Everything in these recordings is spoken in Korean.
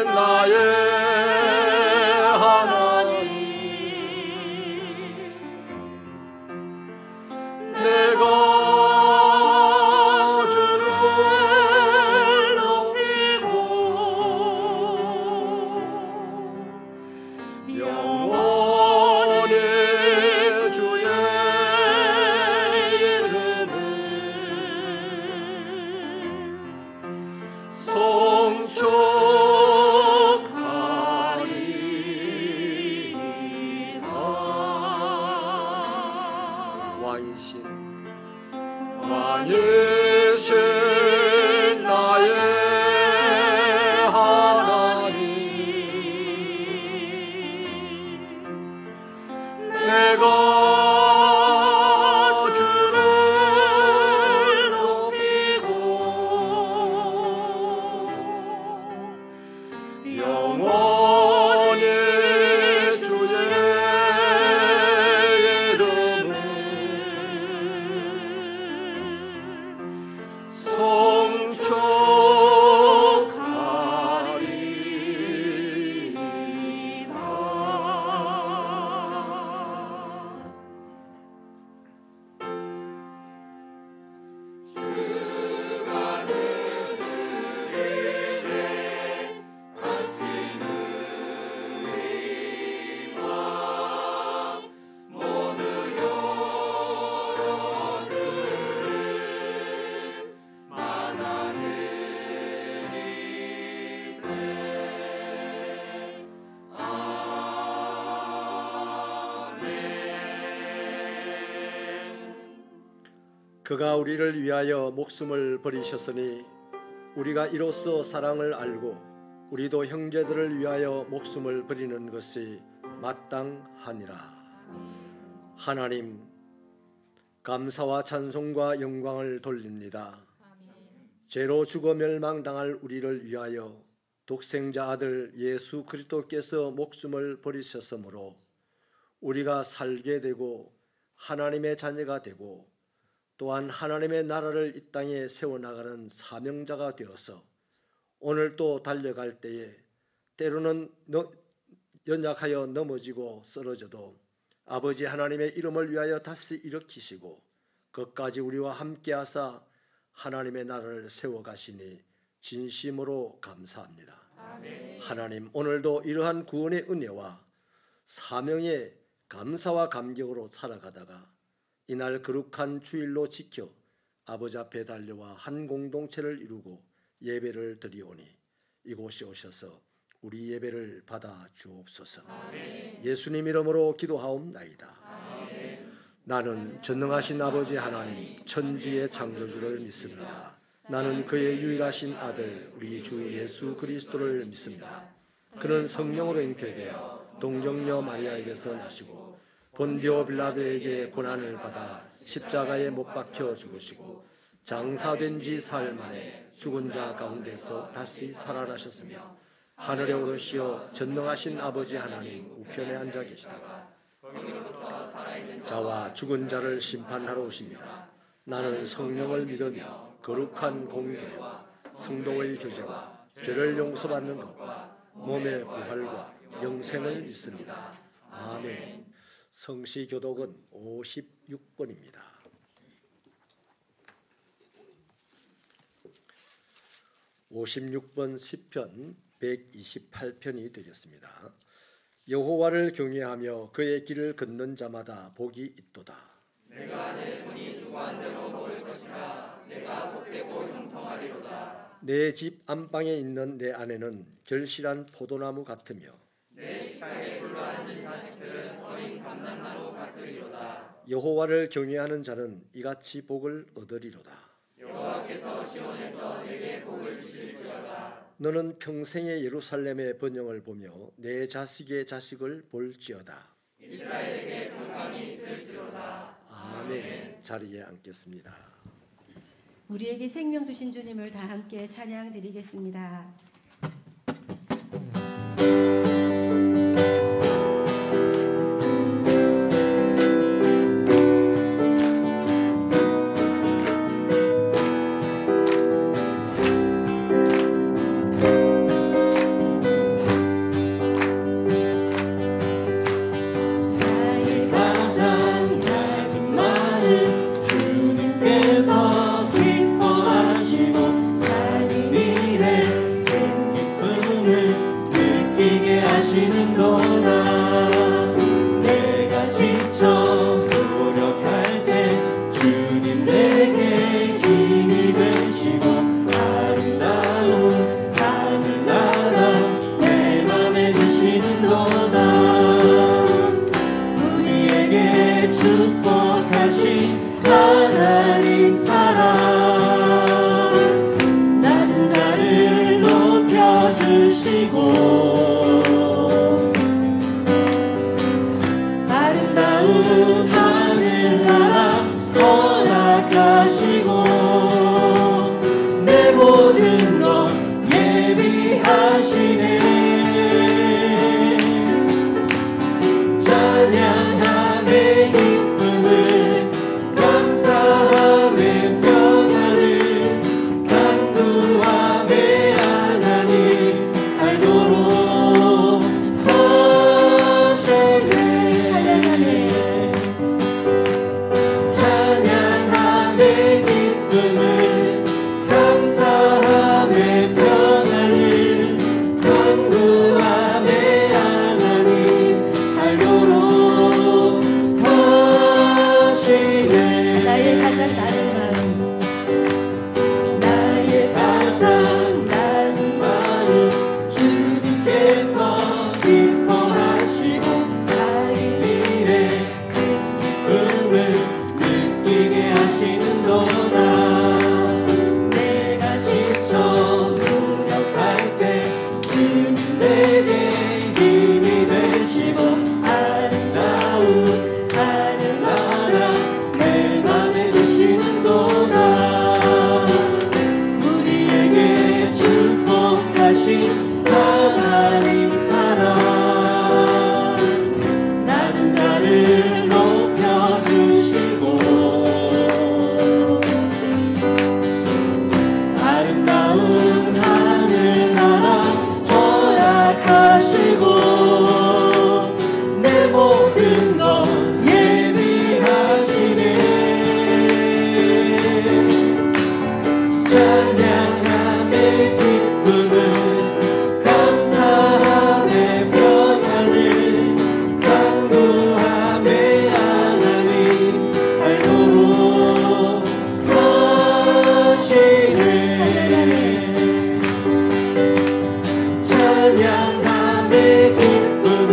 나의 하나님, 내가 주를 높이고 영원히 주의 이름을 송축하리이다. 왕이신 나의 하나님, 내가 주를 높이고 영원히 주의 이름을 그가 우리를 위하여 목숨을 버리셨으니 우리가 이로써 사랑을 알고 우리도 형제들을 위하여 목숨을 버리는 것이 마땅하니라. 하나님, 감사와 찬송과 영광을 돌립니다. 죄로 죽어 멸망당할 우리를 위하여 독생자 아들 예수 그리스도께서 목숨을 버리셨으므로 우리가 살게 되고 하나님의 자녀가 되고 또한 하나님의 나라를 이 땅에 세워나가는 사명자가 되어서 오늘 또 달려갈 때에 때로는 연약하여 넘어지고 쓰러져도 아버지 하나님의 이름을 위하여 다시 일으키시고 끝까지 우리와 함께하사 하나님의 나라를 세워가시니 진심으로 감사합니다. 아멘. 하나님, 오늘도 이러한 구원의 은혜와 사명에 감사와 감격으로 살아가다가 이날 거룩한 주일로 지켜 아버지 앞에 달려와 한 공동체를 이루고 예배를 드리오니 이곳에 오셔서 우리 예배를 받아 주옵소서. 아멘. 예수님 이름으로 기도하옵나이다. 아멘. 나는 전능하신 아버지 하나님 천지의 창조주를 믿습니다. 나는 그의 유일하신 아들 우리 주 예수 그리스도를 믿습니다. 그는 성령으로 잉태되어 동정녀 마리아에게서 나시고 본디오 빌라도에게 고난을 받아 십자가에 못 박혀 죽으시고 장사된 지 사흘 만에 죽은 자 가운데서 다시 살아나셨으며 하늘에 오르시어 전능하신 아버지 하나님 우편에 앉아 계시다가 자와 죽은 자를 심판하러 오십니다. 나는 성령을 믿으며 거룩한 공교회와 성도의 교제와 죄를 용서받는 것과 몸의 부활과 영생을 믿습니다. 아멘. 성시교독은 56번입니다. 56번 시편 128편이 되겠습니다. 여호와를 경외하며 그의 길을 걷는 자마다 복이 있도다. 내가 내 손이 수고한 대로 먹을 것이라. 내가 복되고 형통하리로다. 내 집 안방에 있는 내 아내는 결실한 포도나무 같으며 내 식탁에 둘러앉은 자식들은 어린 감람나무 같으리로다. 여호와를 경외하는 자는 이같이 복을 얻으리로다. 여호와께서 시온에서 내게 복을 주실지어다. 너는 평생의 예루살렘의 번영을 보며 내 자식의 자식을 볼지어다. 이스라엘에게 평강이 있을지로다. 아멘. 자리에 앉겠습니다. 우리에게 생명 주신 주님을 다 함께 찬양 드리겠습니다. 주시고 아름다운 하늘나라 허락하시고 내 모든 것 예비하시네. 찬양함의 기쁨을 감사함의 평안을 간구함의 하나님 알도록 하시네. 찬양함의 기쁨을 감사함의 평안을 간구함의 하나님 알도록 하시네. 나의 가장 낮은 마음 나의 가장 낮은 마음 주님께서 기뻐하시고 나의 일에 큰 기쁨을 느끼게 하시는도다. 내가 지쳐 무력할 때 주님 내게 힘이 되시고 아름다운 하늘나라 내 맘에 주시는도다. 우리에게 축복하신 하나님 사랑 낮은 자를 높여주시고 아름다운 하늘나라 허락하시고 내 모든 것 예비하시네. 찬양함의 기쁨을 감사함의 평안을 간구함의 하나님 알도록 하시네. 찬양함의 기쁨을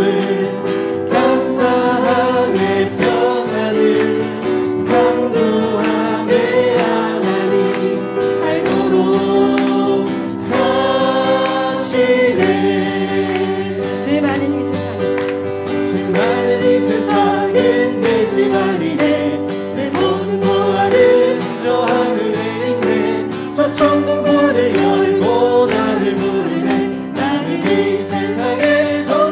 감사함의 평안을 간구함의 하나님 알도록 하시네. 죄 많은 이 세상 죄 많은 이 세상은 내 집안이네. 내 모든 보화는 저 하늘에 있네. 저 천국 문을 열고 나를 부르네. 나는 이 세상에 좀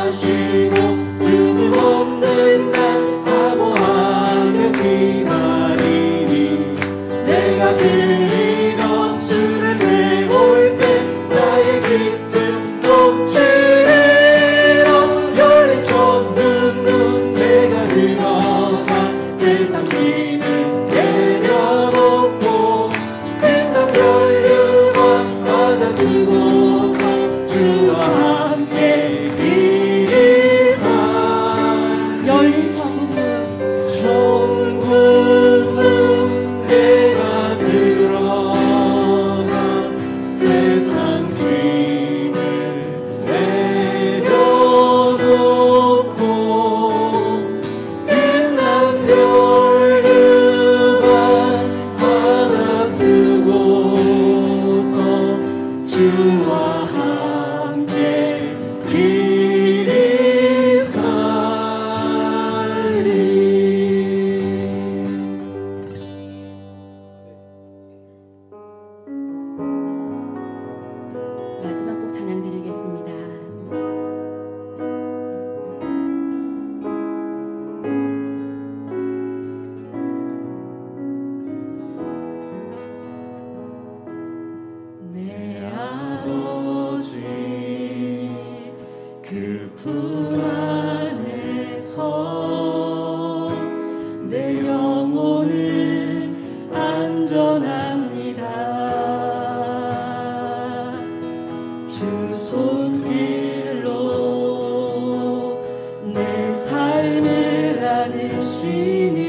하시고 주는 없는 날 사모하며 기다리니 내가 그리던 주를 배울 때 나의 기쁨 넘치리라. 열린 첫눈 내가 늘어나 세상 짐을 내려놓고 빛난 별유관 받아 쓰고서 주와 함께 이리사. 열린 천국문 천국문 내가 들어가 세상 짐을 내려놓고 빛난 별유관 받아 쓰고서 주와 함께 길이 마지막 곡 찬양 드리겠습니다. 내 아버지 그 품 안에서 내 영혼은 안전합니다. 주 손길로 내 삶을 안으시니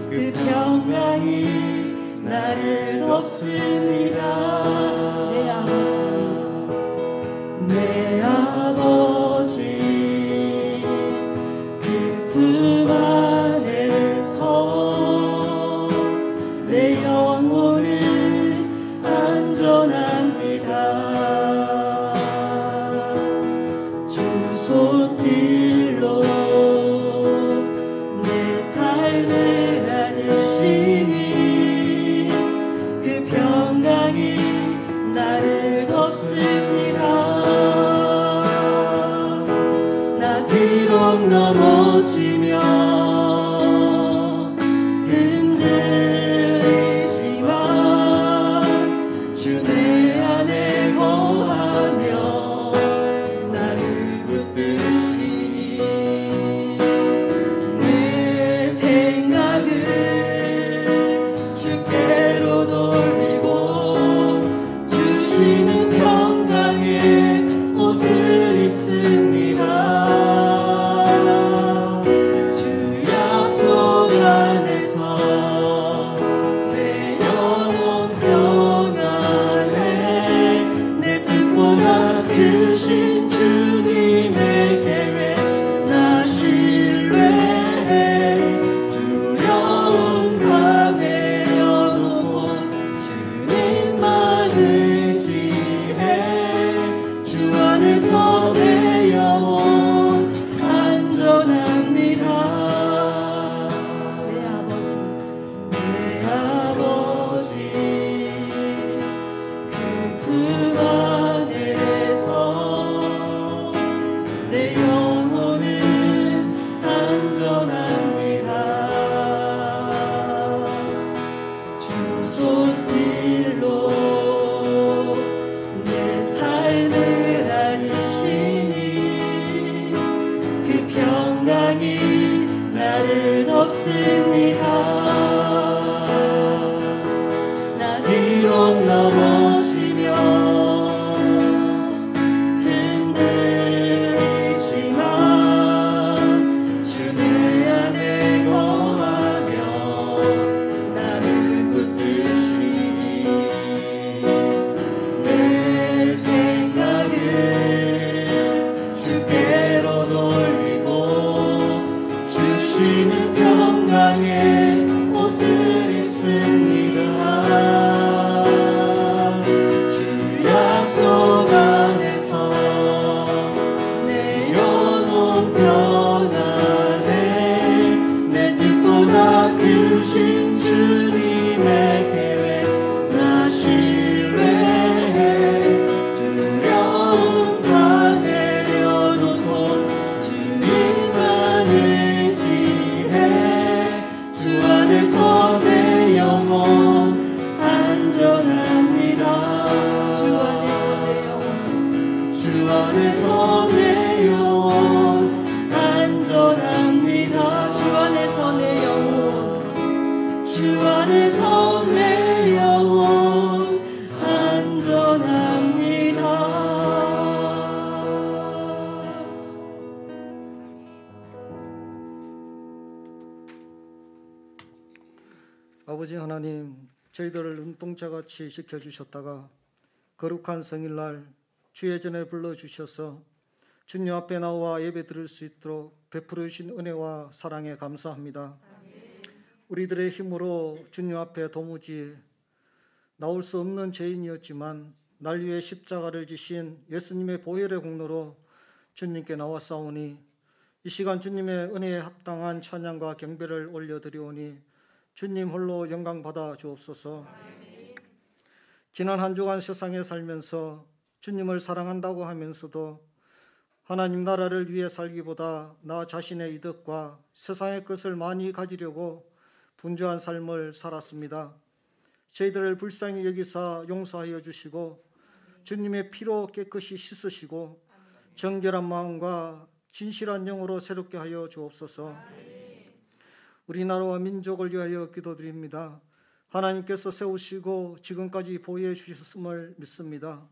그 평강이 나를 덮습니다. 내 아버지 내 아버지 그 품 안에서 내 영혼은 안전합니다. 주 손길로 내 삶을 안으시니 그 평강이 나를 덮습니다. 나 비록 넘어지며 흔들리지만 주 내 안에 거하며 나를 붙드시니 내 생각을 주께로 돌리고 주시는 평강의 옷을 입습니다. 주 약속 안에서 내 영혼 평안해. 내 뜻보다 크신 주님의 계획 나 신뢰해. 두려움 다 내려놓고 주님만 의지해. 주 안에서 내 영혼 안전합니다. 내 아버지 내 아버지 그 품 안에서 내 영혼은 안전합니다. 주 손길로 내 삶을 안으시니 그 평강이 나를 덮습니다. 나 비록 넘어지며 흔들리지만 주 내 안에 거하며 나를 붙드시니 내 생각을 주께로 돌리고 주시는 평강의 옷을 입습니다. 주 약속 안에서 내 영혼 평안해. 내 뜻보다 크신 주님의 계획 나 신뢰해. 두려움 다 내려 아버지 하나님, 저희들을 눈동자같이 지켜주셨다가 거룩한 성일날 주의 전에 불러주셔서 주님 앞에 나와 예배 드릴 수 있도록 베풀어 주신 은혜와 사랑에 감사합니다. 우리들의 힘으로 주님 앞에 도무지 나올 수 없는 죄인이었지만 날 위해 십자가를 지신 예수님의 보혈의 공로로 주님께 나왔사오니 이 시간 주님의 은혜에 합당한 찬양과 경배를 올려드리오니 주님 홀로 영광 받아 주옵소서. 지난 한 주간 세상에 살면서 주님을 사랑한다고 하면서도 하나님 나라를 위해 살기보다 나 자신의 이득과 세상의 것을 많이 가지려고 분주한 삶을 살았습니다. 저희들을 불쌍히 여기사 용서하여 주시고 주님의 피로 깨끗이 씻으시고 정결한 마음과 진실한 영으로 새롭게 하여 주옵소서. 우리나라와 민족을 위하여 기도드립니다. 하나님께서 세우시고 지금까지 보호해 주셨음을 믿습니다.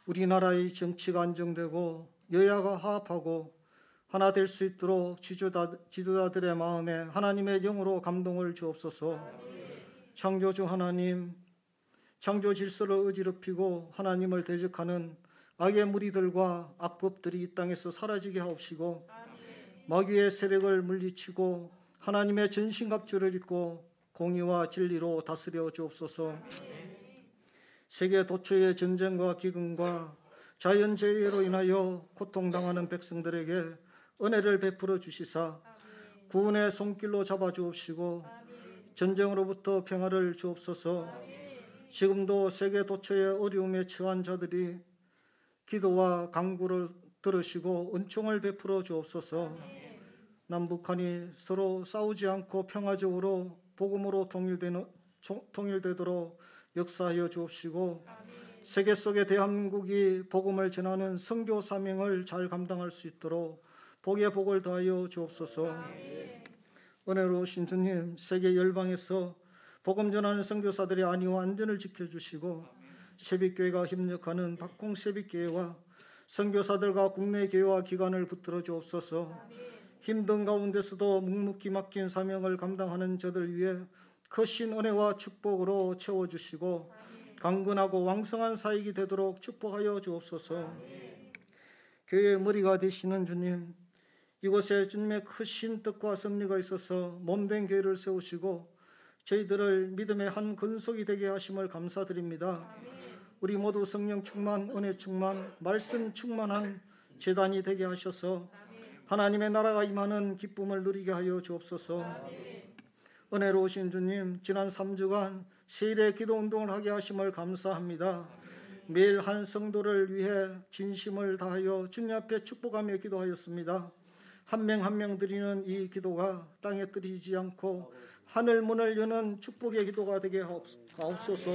우리나라의 정치가 안정되고 여야가 화합하고 하나 될 수 있도록 지도자들의 마음에 하나님의 영으로 감동을 주옵소서. 창조주 하나님, 창조 질서를 어지럽히고 하나님을 대적하는 악의 무리들과 악법들이 이 땅에서 사라지게 하옵시고 마귀의 세력을 물리치고 하나님의 전신갑주를 입고 공의와 진리로 다스려 주옵소서. 세계 도처의 전쟁과 기근과 자연재해로 인하여 고통당하는 백성들에게 은혜를 베풀어 주시사 구원의 손길로 잡아 주옵시고 전쟁으로부터 평화를 주옵소서. 지금도 세계 도처의 어려움에 처한 자들이 기도와 간구를 들으시고 은총을 베풀어 주옵소서. 남북한이 서로 싸우지 않고 평화적으로 복음으로 통일되도록 역사하여 주옵시고 세계 속에 대한민국이 복음을 전하는 선교 사명을 잘 감당할 수 있도록 복의 복을 더하여 주옵소서. 은혜로우신 주님, 세계 열방에서 복음 전하는 선교사들의 안위와 안전을 지켜주시고 세빛교회가 협력하는 박홍세빛교회와 선교사들과 국내 교회와 기관을 붙들어 주옵소서. 힘든 가운데서도 묵묵히 맡긴 사명을 감당하는 저들 위해 크신 은혜와 축복으로 채워주시고 강건하고 왕성한 사역이 되도록 축복하여 주옵소서. 교회의 머리가 되시는 주님, 이곳에 주님의 크신 뜻과 섭리가 있어서 몸된 교회를 세우시고 저희들을 믿음의 한 근속이 되게 하심을 감사드립니다. 우리 모두 성령 충만, 은혜 충만, 말씀 충만한 제단이 되게 하셔서 하나님의 나라가 임하는 기쁨을 누리게 하여 주옵소서. 은혜로우신 주님, 지난 3주간 세일의 기도 운동을 하게 하심을 감사합니다. 매일 한 성도를 위해 진심을 다하여 주님 앞에 축복하며 기도하였습니다. 한 명 한 명 드리는 이 기도가 땅에 떨어지지 않고 하늘 문을 여는 축복의 기도가 되게 하옵소서.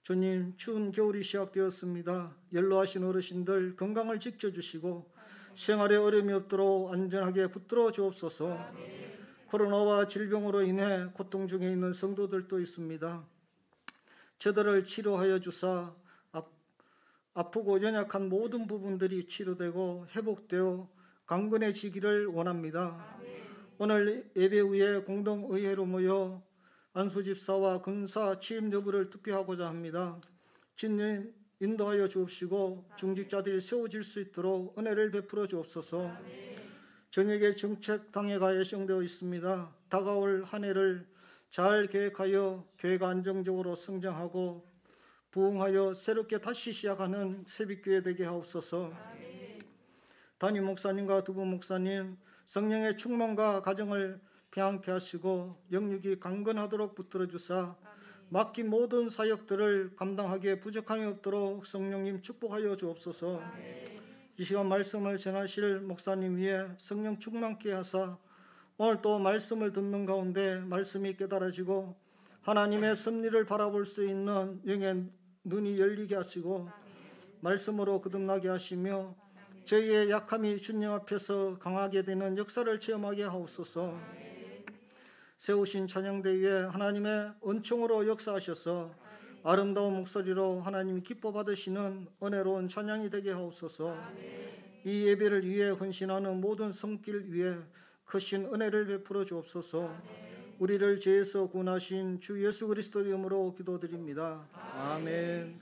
주님, 추운 겨울이 시작되었습니다. 연로하신 어르신들 건강을 지켜주시고 생활에 어려움이 없도록 안전하게 붙들어 주옵소서. 코로나와 질병으로 인해 고통 중에 있는 성도들도 있습니다. 저들을 치료하여 주사 아프고 연약한 모든 부분들이 치료되고 회복되어 강건해지기를 원합니다. 오늘 예배 후에 공동의회로 모여 안수집사와 근사 취임 여부를 투표하고자 합니다. 주님 인도하여 주옵시고 중직자들이 세워질 수 있도록 은혜를 베풀어 주옵소서. 저녁에 정책 당회가 예정되어 있습니다. 다가올 한 해를 잘 계획하여 교회가 안정적으로 성장하고 부흥하여 새롭게 다시 시작하는 새빛교회 되게 하옵소서. 담임 목사님과 두부 목사님 성령의 충만과 가정을 평안케 하시고 영육이 강건하도록 붙들어 주사 맡긴 모든 사역들을 감당하기에 부족함이 없도록 성령님 축복하여 주옵소서. 이 시간 말씀을 전하실 목사님 위에 성령 충만케 하사 오늘 또 말씀을 듣는 가운데 말씀이 깨달아지고 하나님의 섭리를 바라볼 수 있는 영의 눈이 열리게 하시고 말씀으로 거듭나게 하시며 저희의 약함이 주님 앞에서 강하게 되는 역사를 체험하게 하옵소서. 세우신 찬양대 위에 하나님의 은총으로 역사하셔서 아름다운 목소리로 하나님 기뻐 받으시는 은혜로운 찬양이 되게 하옵소서. 이 예배를 위해 헌신하는 모든 손길 위에 크신 은혜를 베풀어 주옵소서. 우리를 죄에서 구원하신 주 예수 그리스도 이름으로 기도드립니다. 아멘.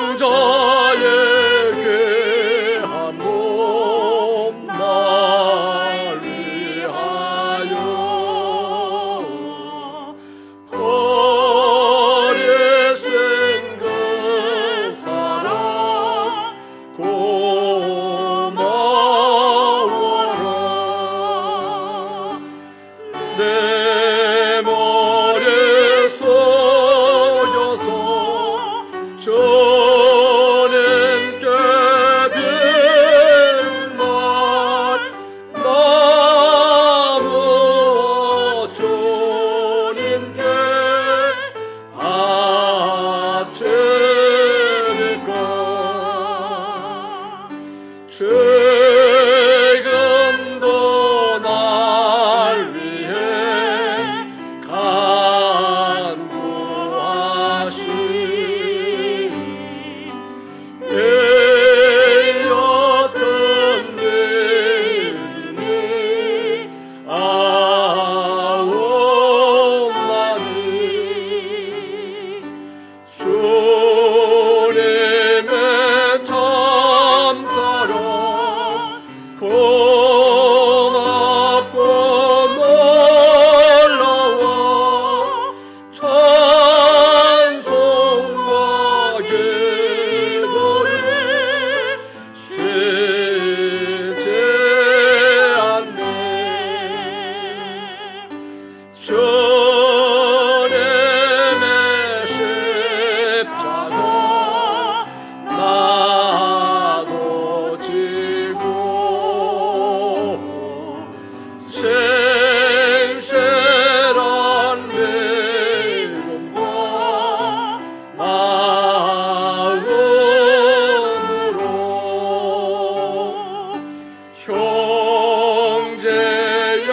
성자의 귀한 몸 날 위하여 버리신 그 사랑 고마워라. 내 머리 쏘여서 주님께 빌 날 나무 주님께 바치리까. 지금도 날 위해 간구하시 어떤 믿음이 아옵나니 주님의 참사랑 고맙고 놀라워 찬송과 기도를 쉬지 않네. 주님의 십자가 나도 지고 신실한 믿음과 마음으로 형제의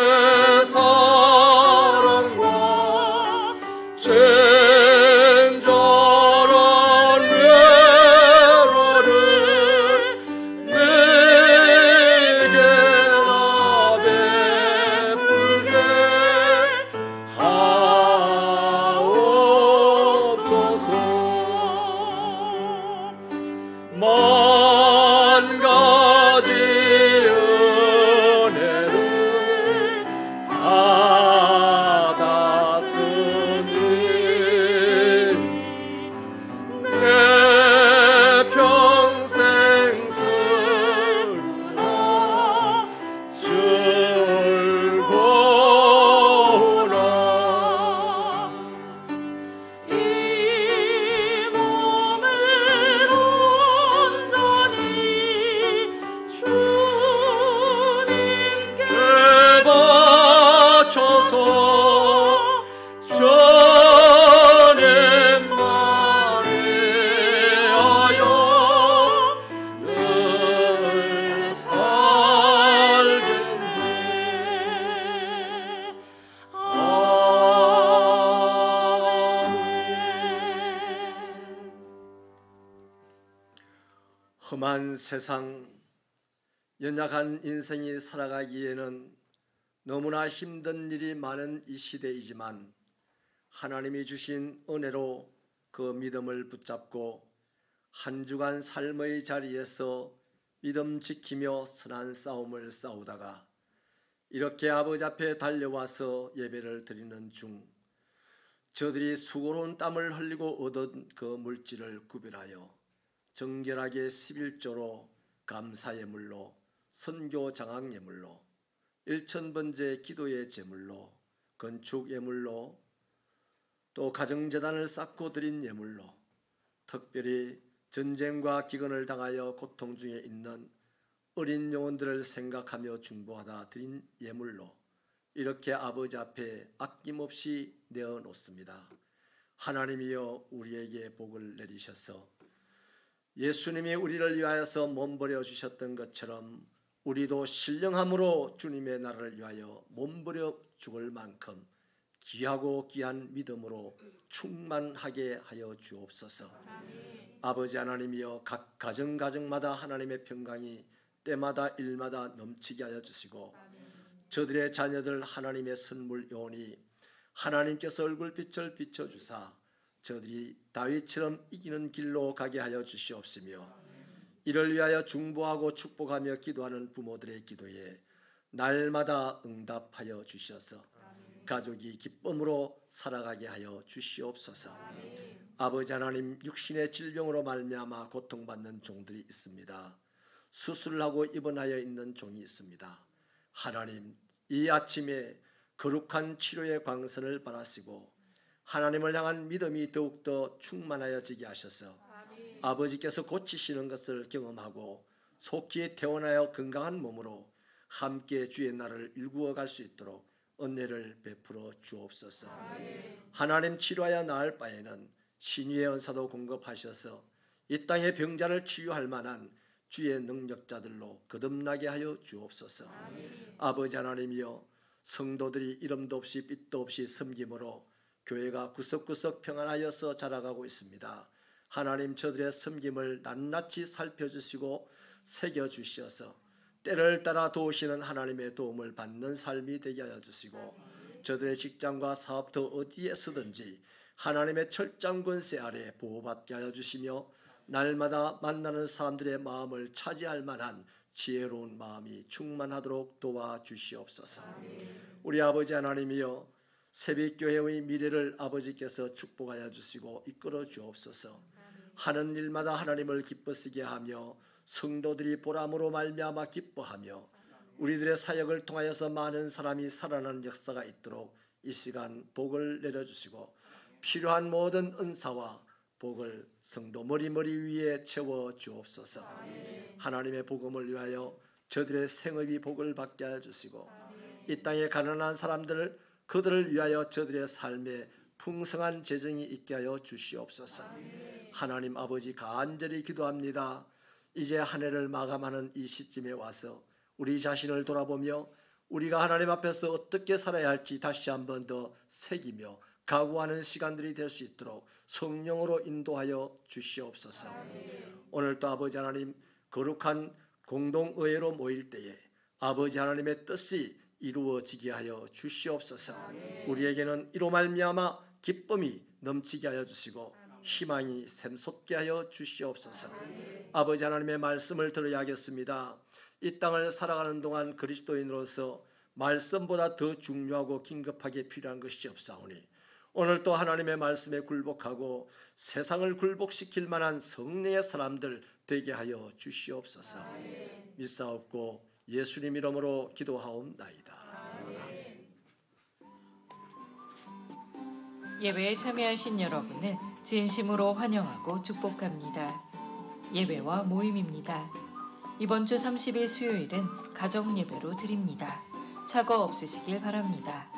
사랑과 친절한 위로를 네게나 베풀게 하옵소서. 만 가지 은혜를 받았으니 내 평생 슬프나 즐거우나 이 몸을 온전히 주님께 바쳐서 주님만 위하여 늘 살겠네. 아멘. 험한 세상, 연약한 인생이 살아가기에는 너무나 힘든 일이 많은 이 시대이지만 하나님이 주신 은혜로 그 믿음을 붙잡고 한 주간 삶의 자리에서 믿음 지키며 선한 싸움을 싸우다가 이렇게 아버지 앞에 달려와서 예배를 드리는 중 저들이 수고로운 땀을 흘리고 얻은 그 물질을 구별하여 정결하게 11조로 감사 예물로, 선교 장학 예물로, 일천번제 기도의 제물로, 건축 예물로, 또 가정재단을 쌓고 드린 예물로, 특별히 전쟁과 기근을 당하여 고통 중에 있는 어린 영혼들을 생각하며 중보하다 드린 예물로 이렇게 아버지 앞에 아낌없이 내어놓습니다. 하나님이여 우리에게 복을 내리셔서 예수님이 우리를 위하여서 몸버려 주셨던 것처럼 우리도 신령함으로 주님의 나라를 위하여 몸버려 죽을 만큼 귀하고 귀한 믿음으로 충만하게 하여 주옵소서. 아버지 하나님이여 각 가정마다 하나님의 평강이 때마다 일마다 넘치게 하여 주시고 저들의 자녀들 하나님의 선물 요원이 하나님께서 얼굴빛을 비춰주사 저들이 다윗처럼 이기는 길로 가게 하여 주시옵시며 이를 위하여 중보하고 축복하며 기도하는 부모들의 기도에 날마다 응답하여 주셔서 가족이 기쁨으로 살아가게 하여 주시옵소서. 아버지 하나님 육신의 질병으로 말미암아 고통받는 종들이 있습니다. 수술을 하고 입원하여 있는 종이 있습니다. 하나님 이 아침에 거룩한 치료의 광선을 바라시고 하나님을 향한 믿음이 더욱더 충만하여지게 하셔서 아버지께서 고치시는 것을 경험하고 속히 태어나여 건강한 몸으로 함께 주의 날을 일구어 갈 수 있도록 은혜를 베풀어 주옵소서. 하나님 치료하여 나을 바에는 신유의 은사도 공급하셔서 이 땅의 병자를 치유할 만한 주의 능력자들로 거듭나게 하여 주옵소서. 아버지 하나님이여 성도들이 이름도 없이 빛도 없이 섬김으로 교회가 구석구석 평안하여서 자라가고 있습니다. 하나님 저들의 섬김을 낱낱이 살펴주시고 새겨주셔서 때를 따라 도우시는 하나님의 도움을 받는 삶이 되게 하여 주시고 저들의 직장과 사업터 어디에서든지 하나님의 철장 권세 아래 보호받게 하여 주시며 날마다 만나는 사람들의 마음을 차지할 만한 지혜로운 마음이 충만하도록 도와주시옵소서. 우리 아버지 하나님이여 새벽교회의 미래를 아버지께서 축복하여 주시고 이끌어 주옵소서. 하는 일마다 하나님을 기쁘시게 하며 성도들이 보람으로 말미암아 기뻐하며 우리들의 사역을 통하여서 많은 사람이 살아나는 역사가 있도록 이 시간 복을 내려주시고 필요한 모든 은사와 복을 성도 머리머리 위에 채워 주옵소서. 하나님의 복음을 위하여 저들의 생업이 복을 받게 하여 주시고 이 땅에 가난한 사람들을 그들을 위하여 저들의 삶에 풍성한 재정이 있게 하여 주시옵소서. 하나님 아버지 간절히 기도합니다. 이제 한 해를 마감하는 이 시점에 와서 우리 자신을 돌아보며 우리가 하나님 앞에서 어떻게 살아야 할지 다시 한 번 더 새기며 각오하는 시간들이 될 수 있도록 성령으로 인도하여 주시옵소서. 오늘도 아버지 하나님 거룩한 공동의회로 모일 때에 아버지 하나님의 뜻이 이루어지게 하여 주시옵소서. 우리에게는 이로 말미암아 기쁨이 넘치게 하여 주시고 희망이 샘솟게 하여 주시옵소서. 아버지 하나님의 말씀을 들어야겠습니다. 이 땅을 살아가는 동안 그리스도인으로서 말씀보다 더 중요하고 긴급하게 필요한 것이 없사오니 오늘 또 하나님의 말씀에 굴복하고 세상을 굴복시킬 만한 성령의 사람들 되게 하여 주시옵소서. 믿사옵고 예수님 이름으로 기도하옵나이다. 예배에 참여하신 여러분을 진심으로 환영하고 축복합니다. 예배와 모임입니다. 이번 주 30일 수요일은 가정 예배로 드립니다. 착오 없으시길 바랍니다.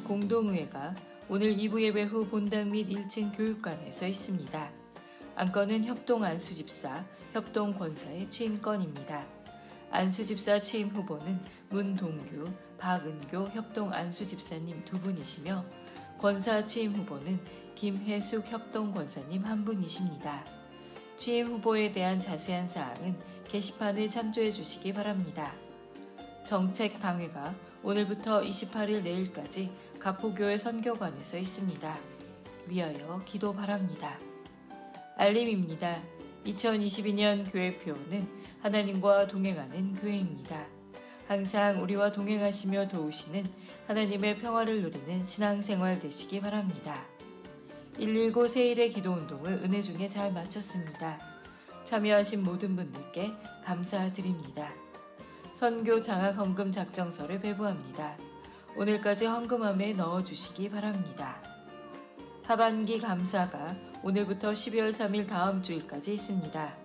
공동의회가 오늘 2부 예배 후 본당 및 1층 교육관에서 있습니다. 안건은 협동 안수집사, 협동 권사의 취임건입니다. 안수집사 취임 후보는 문동규, 박은교 협동 안수집사님 2분이시며 권사 취임 후보는 김혜숙 협동 권사님 1분이십니다. 취임 후보에 대한 자세한 사항은 게시판을 참조해 주시기 바랍니다. 정책 방회가 오늘부터 28일 내일까지 가포교회 선교관에서 있습니다. 위하여 기도 바랍니다. 알림입니다. 2022년 교회표는 하나님과 동행하는 교회입니다. 항상 우리와 동행하시며 도우시는 하나님의 평화를 누리는 신앙생활 되시기 바랍니다. 119 세일의 기도운동을 은혜 중에 잘 마쳤습니다. 참여하신 모든 분들께 감사드립니다. 선교 장학 헌금 작정서를 배부합니다. 오늘까지 헌금함에 넣어주시기 바랍니다. 하반기 감사가 오늘부터 12월 3일 다음 주일까지 있습니다.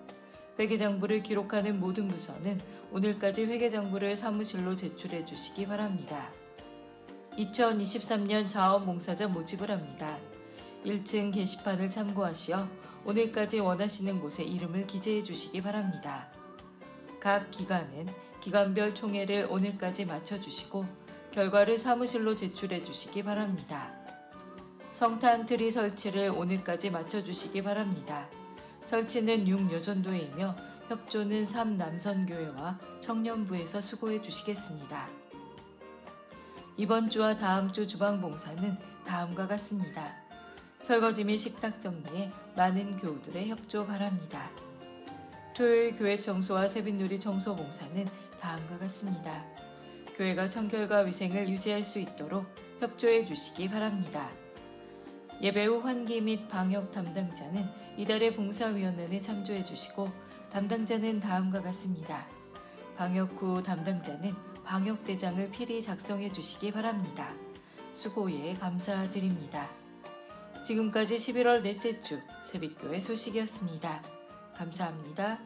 회계장부를 기록하는 모든 부서는 오늘까지 회계장부를 사무실로 제출해 주시기 바랍니다. 2023년 자원봉사자 모집을 합니다. 1층 게시판을 참고하시어 오늘까지 원하시는 곳에 이름을 기재해 주시기 바랍니다. 각 기관은 기관별 총회를 오늘까지 마쳐주시고 결과를 사무실로 제출해 주시기 바랍니다. 성탄 트리 설치를 오늘까지 마쳐주시기 바랍니다. 설치는 6여전도회이며 협조는 3남선교회와 청년부에서 수고해 주시겠습니다. 이번 주와 다음 주 주방봉사는 다음과 같습니다. 설거지 및 식탁 정리에 많은 교우들의 협조 바랍니다. 토요일 교회 청소와 세빛누리 청소 봉사는 다음과 같습니다. 교회가 청결과 위생을 유지할 수 있도록 협조해 주시기 바랍니다. 예배 후 환기 및 방역 담당자는 이달의 봉사위원회에 참조해 주시고 담당자는 다음과 같습니다. 방역 후 담당자는 방역대장을 필히 작성해 주시기 바랍니다. 수고에 감사드립니다. 지금까지 11월 넷째 주 새빛교회 소식이었습니다. 감사합니다.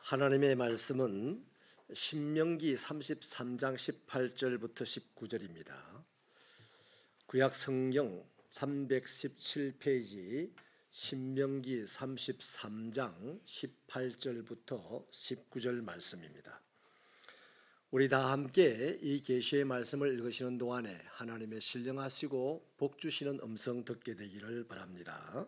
하나님의 말씀은 신명기 33장 18절부터 19절입니다. 구약 성경 317페이지 신명기 33장 18절부터 19절 말씀입니다. 우리 다 함께 이 계시의 말씀을 읽으시는 동안에 하나님의 신령하시고 복 주시는 음성 듣게 되기를 바랍니다.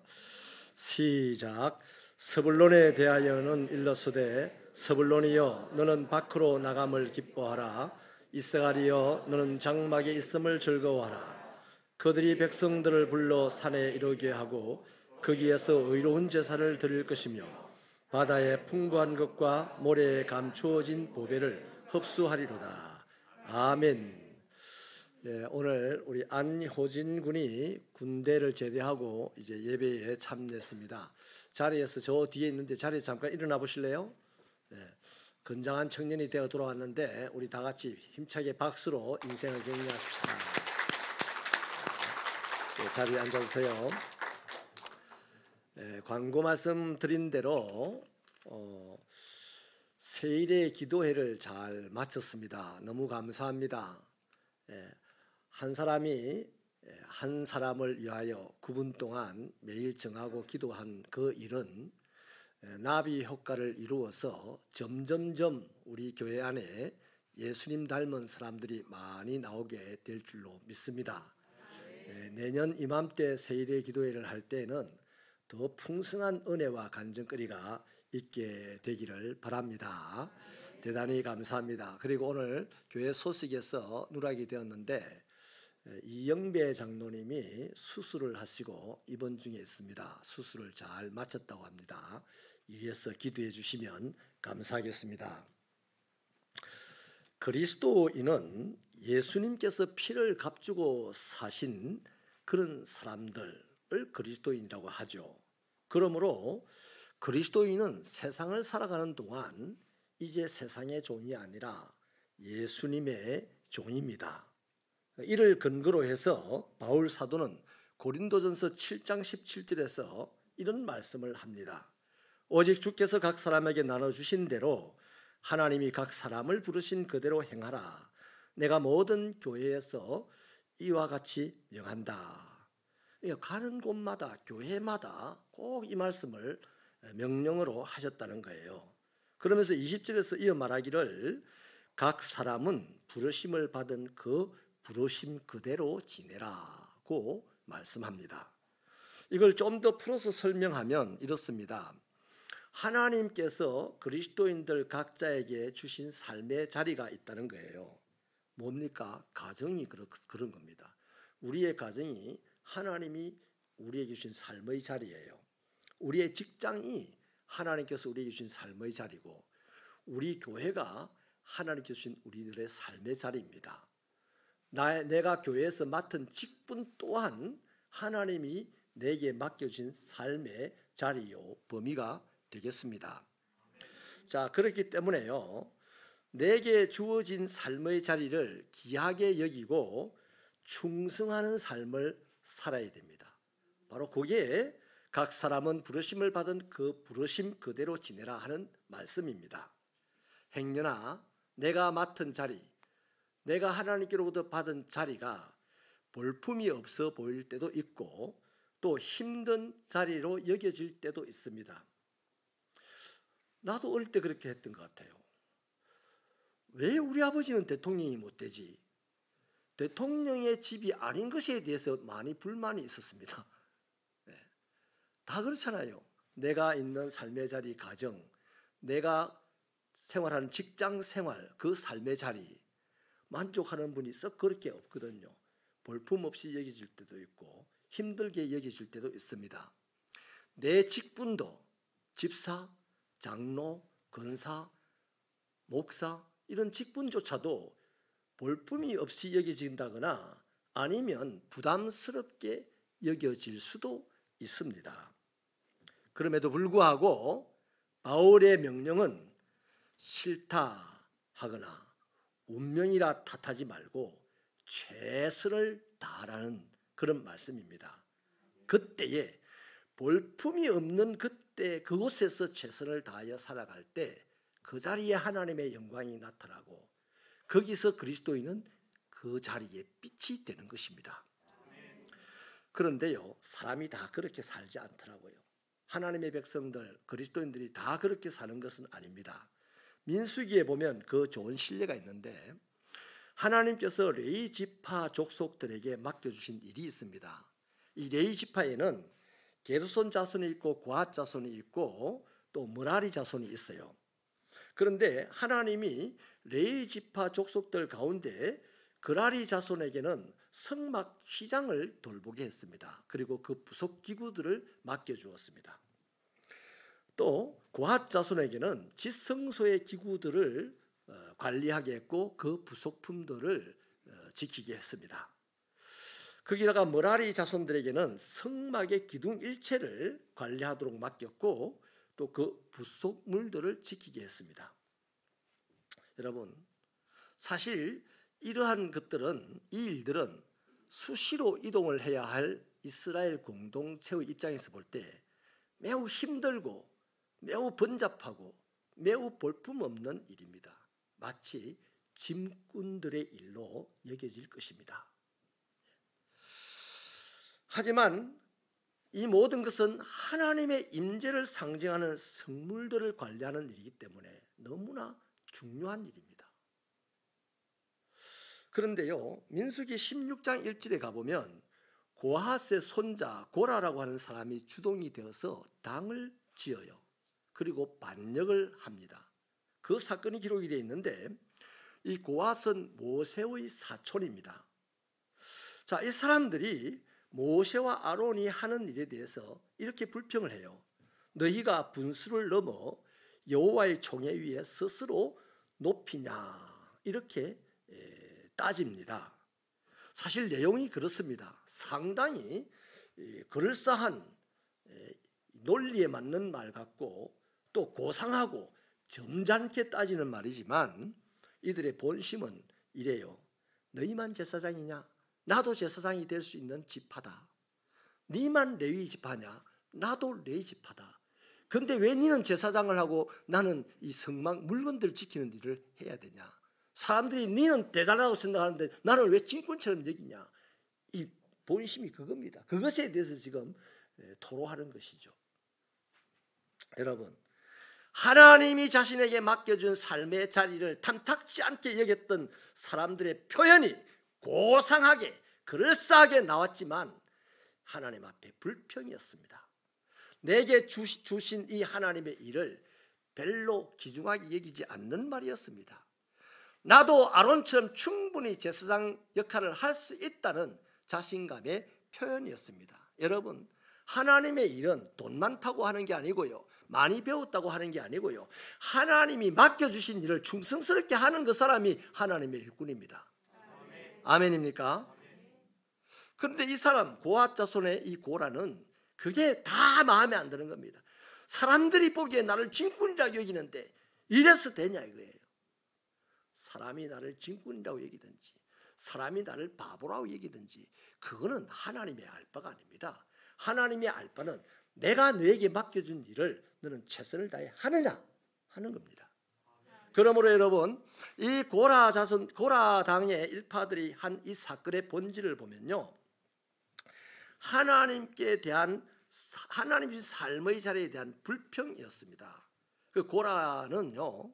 시작. 스불론에 대하여는 일러소되 스불론이여 너는 밖으로 나감을 기뻐하라. 이스라엘이여 너는 장막에 있음을 즐거워하라. 그들이 백성들을 불러 산에 이르게 하고 거기에서 의로운 제사를 드릴 것이며 바다의 풍부한 것과 모래에 감추어진 보배를 흡수하리로다. 아멘. 예, 오늘 우리 안효진 군이 군대를 제대하고 이제 예배에 참여했습니다. 자리에서 저 뒤에 있는데 자리에 잠깐 일어나 보실래요? 예, 건장한 청년이 되어 돌아왔는데 우리 다 같이 힘차게 박수로 인생을 격려하십시다. 예, 자리에 앉아주세요. 예, 광고 말씀 드린 대로 세일의 기도회를 잘 마쳤습니다. 너무 감사합니다. 한 사람이 한 사람을 위하여 9분 동안 매일 정하고 기도한 그 일은 나비 효과를 이루어서 점점점 우리 교회 안에 예수님 닮은 사람들이 많이 나오게 될 줄로 믿습니다. 내년 이맘때 세일의 기도회를 할 때는 더 풍성한 은혜와 간증거리가 있게 되기를 바랍니다. 대단히 감사합니다. 그리고 오늘 교회 소식에서 누락이 되었는데 이영배 장로님이 수술을 하시고 입원 중에 있습니다. 수술을 잘 마쳤다고 합니다. 위에서 기도해 주시면 감사하겠습니다. 그리스도인은 예수님께서 피를 값주고 사신 그런 사람들을 그리스도인이라고 하죠. 그러므로 그리스도인은 세상을 살아가는 동안 이제 세상의 종이 아니라 예수님의 종입니다. 이를 근거로 해서 바울 사도는 고린도전서 7장 17절에서 이런 말씀을 합니다. 오직 주께서 각 사람에게 나눠주신 대로 하나님이 각 사람을 부르신 그대로 행하라. 내가 모든 교회에서 이와 같이 명한다. 가는 곳마다 교회마다 꼭 이 말씀을 명령으로 하셨다는 거예요. 그러면서 20절에서 이어 말하기를 각 사람은 부르심을 받은 그 부르심 그대로 지내라고 말씀합니다. 이걸 좀 더 풀어서 설명하면 이렇습니다. 하나님께서 그리스도인들 각자에게 주신 삶의 자리가 있다는 거예요. 뭡니까? 가정이 그런 겁니다. 우리의 가정이 하나님이 우리에게 주신 삶의 자리예요. 우리의 직장이 하나님께서 우리에게 주신 삶의 자리고 우리 교회가 하나님께서 주신 우리들의 삶의 자리입니다. 내가 교회에서 맡은 직분 또한 하나님이 내게 맡겨주신 삶의 자리요 범위가 되겠습니다. 자, 그렇기 때문에요. 내게 주어진 삶의 자리를 귀하게 여기고 충성하는 삶을 살아야 됩니다. 바로 거기에 각 사람은 부르심을 받은 그 부르심 그대로 지내라 하는 말씀입니다. 행여나 내가 맡은 자리, 내가 하나님께로부터 받은 자리가 볼품이 없어 보일 때도 있고 또 힘든 자리로 여겨질 때도 있습니다. 나도 어릴 때 그렇게 했던 것 같아요. 왜 우리 아버지는 대통령이 못 되지? 대통령의 집이 아닌 것에 대해서 많이 불만이 있었습니다. 다 그렇잖아요. 내가 있는 삶의 자리, 가정, 내가 생활하는 직장 생활, 그 삶의 자리 만족하는 분이 썩 그렇게 없거든요. 볼품없이 여겨질 때도 있고 힘들게 여겨질 때도 있습니다. 내 직분도 집사, 장로, 권사, 목사 이런 직분조차도 볼품이 없이 여겨진다거나 아니면 부담스럽게 여겨질 수도 있습니다. 그럼에도 불구하고 바울의 명령은 싫다 하거나 운명이라 탓하지 말고 최선을 다하라는 그런 말씀입니다. 그때에 볼품이 없는 그때 그곳에서 최선을 다하여 살아갈 때 그 자리에 하나님의 영광이 나타나고 거기서 그리스도인은 그 자리에 빛이 되는 것입니다. 그런데요, 사람이 다 그렇게 살지 않더라고요. 하나님의 백성들, 그리스도인들이 다 그렇게 사는 것은 아닙니다. 민수기에 보면 그 좋은 신뢰가 있는데 하나님께서 레위 지파 족속들에게 맡겨주신 일이 있습니다. 이 레위 지파에는 게르손 자손이 있고 고핫 자손이 있고 또 므라리 자손이 있어요. 그런데 하나님이 레위 지파 족속들 가운데 그라리 자손에게는 성막 휘장을 돌보게 했습니다. 그리고 그 부속 기구들을 맡겨주었습니다. 또 고핫 자손에게는 지성소의 기구들을 관리하게 했고 그 부속품들을 지키게 했습니다. 거기다가 므라리 자손들에게는 성막의 기둥 일체를 관리하도록 맡겼고 또 그 부속물들을 지키게 했습니다. 여러분, 사실 이러한 것들은, 이 일들은 수시로 이동을 해야 할 이스라엘 공동체의 입장에서 볼 때 매우 힘들고 매우 번잡하고 매우 볼품없는 일입니다. 마치 짐꾼들의 일로 여겨질 것입니다. 하지만 이 모든 것은 하나님의 임재를 상징하는 성물들을 관리하는 일이기 때문에 너무나 중요한 일입니다. 그런데요, 민수기 16장 1절에 가보면 고핫의 손자 고라라고 하는 사람이 주동이 되어서 당을 지어요. 그리고 반역을 합니다. 그 사건이 기록이 되어 있는데 이 고핫은 모세의 사촌입니다. 자, 이 사람들이 모세와 아론이 하는 일에 대해서 이렇게 불평을 해요. 너희가 분수를 넘어 여호와의 총회 위에 스스로 높이냐, 이렇게 따집니다. 사실 내용이 그렇습니다. 상당히 그럴싸한 논리에 맞는 말 같고 또 고상하고 점잖게 따지는 말이지만 이들의 본심은 이래요. 너희만 제사장이냐? 나도 제사장이 될 수 있는 지파다. 네만 레위 지파냐? 나도 레위 지파다. 근데 왜 너는 제사장을 하고 나는 이 성막 물건들 지키는 일을 해야 되냐? 사람들이 너는 대단하다고 생각하는데 나는 왜 짐꾼처럼 여기냐? 이 본심이 그겁니다. 그것에 대해서 지금 토로하는 것이죠. 여러분, 하나님이 자신에게 맡겨준 삶의 자리를 탐탁지 않게 여겼던 사람들의 표현이 고상하게 그럴싸하게 나왔지만 하나님 앞에 불평이었습니다. 내게 주신 이 하나님의 일을 별로 귀중하게 여기지 않는 말이었습니다. 나도 아론처럼 충분히 제사장 역할을 할 수 있다는 자신감의 표현이었습니다. 여러분, 하나님의 일은 돈 많다고 하는 게 아니고요, 많이 배웠다고 하는 게 아니고요, 하나님이 맡겨주신 일을 충성스럽게 하는 그 사람이 하나님의 일꾼입니다. 아멘입니까? 그런데 이 사람 고핫 자손의 이 고라는 그게 다 마음에 안 드는 겁니다. 사람들이 보기에 나를 짐꾼이라고 여기는데 이래서 되냐 이거예요. 사람이 나를 짐꾼이라고 여기든지 사람이 나를 바보라고 여기든지 그거는 하나님의 알바가 아닙니다. 하나님의 알바는 내가 너에게 맡겨준 일을 너는 최선을 다해 하느냐 하는 겁니다. 그러므로 여러분, 이 고라 자손, 고라 당의 일파들이 한 이 사건의 본질을 보면요, 하나님께 대한, 하나님 주신 삶의 자리에 대한 불평이었습니다. 그 고라는요,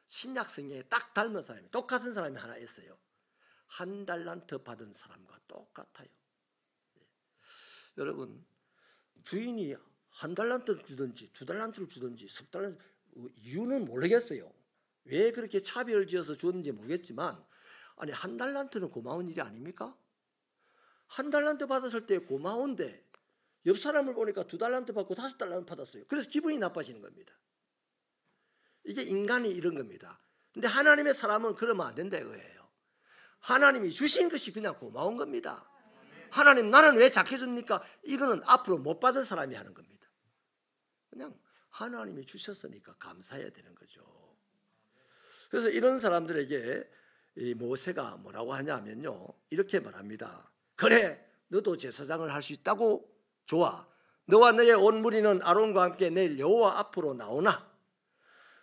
신약 성경에 딱 닮은 사람이, 똑같은 사람이 하나 있어요. 한 달란트 받은 사람과 똑같아요. 여러분, 주인이 한 달란트를 주든지 두 달란트를 주든지 석 달란트, 이유는 모르겠어요. 왜 그렇게 차별을 지어서 줬는지 모르겠지만, 아니 한 달란트는 고마운 일이 아닙니까? 한 달란트 받았을 때 고마운데 옆 사람을 보니까 두 달란트 받고 5달란트 받았어요. 그래서 기분이 나빠지는 겁니다. 이게 인간이 이런 겁니다. 근데 하나님의 사람은 그러면 안 된다 이거예요. 하나님이 주신 것이 그냥 고마운 겁니다. 하나님 나는 왜 작게 줍니까? 이거는 앞으로 못 받은 사람이 하는 겁니다. 그냥 하나님이 주셨으니까 감사해야 되는 거죠. 그래서 이런 사람들에게 이 모세가 뭐라고 하냐면요, 이렇게 말합니다. 그래, 너도 제사장을 할 수 있다고? 좋아. 너와 너의 온 무리는 아론과 함께 내일 여호와 앞으로 나오나?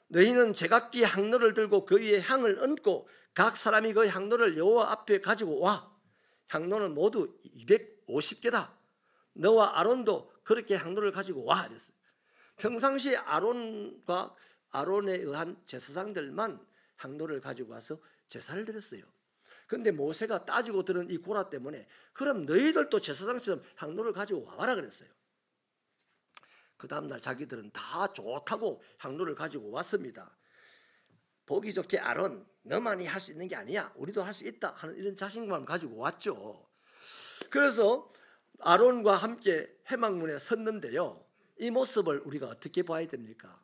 너희는 제각기 향로를 들고 그 위에 향을 얹고 각 사람이 그 향로를 여호와 앞에 가지고 와. 향로는 모두 250개다. 너와 아론도 그렇게 향로를 가지고 와. 그랬어요. 평상시에 아론과 아론에 의한 제사장들만 향로를 가지고 와서 제사를 드렸어요. 그런데 모세가 따지고 들은 이 고라 때문에 그럼 너희들도 제사장처럼 향로를 가지고 와봐라 그랬어요. 그 다음날 자기들은 다 좋다고 향로를 가지고 왔습니다. 보기 좋게 아론, 너만이 할 수 있는 게 아니야, 우리도 할 수 있다 하는 이런 자신감을 가지고 왔죠. 그래서 아론과 함께 회막문에 섰는데요, 이 모습을 우리가 어떻게 봐야 됩니까?